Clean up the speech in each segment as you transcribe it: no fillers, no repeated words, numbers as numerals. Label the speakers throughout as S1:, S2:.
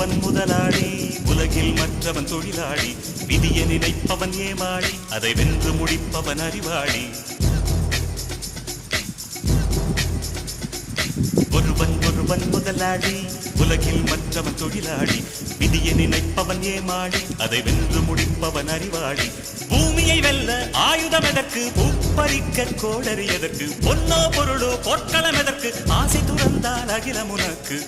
S1: ஒருவன் முதலாளி, உலகில் மற்றவன் தொழிலாளி. விதியை நினைப்பவன் ஏமாளி, அதை வென்று முடிப்பவன் அறிவாளி. ஒருவன் முதலாளி, உலகில் மற்றவன் தொழிலாளி. விதியை நினைப்பவன் ஏமாளி, அதை வென்று முடிப்பவன் அறிவாளி. பூமியை வெல்ல ஆயுதம் எதற்கு, பூப்பறிக்க கோடரி எதற்கு, பொன்னோ பொருளோ பொற்களம் எதற்கு, ஆசை துறந்தால் அகிலம் உனக்கு.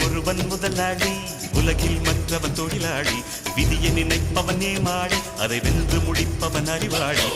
S1: ஒருவன் முதலாளி, உலகில் மற்றவன் தொழிலாளி. விதியை நினைப்பவன் ஏமாளி, அதை வென்று முடிப்பவன் அறிவாளி.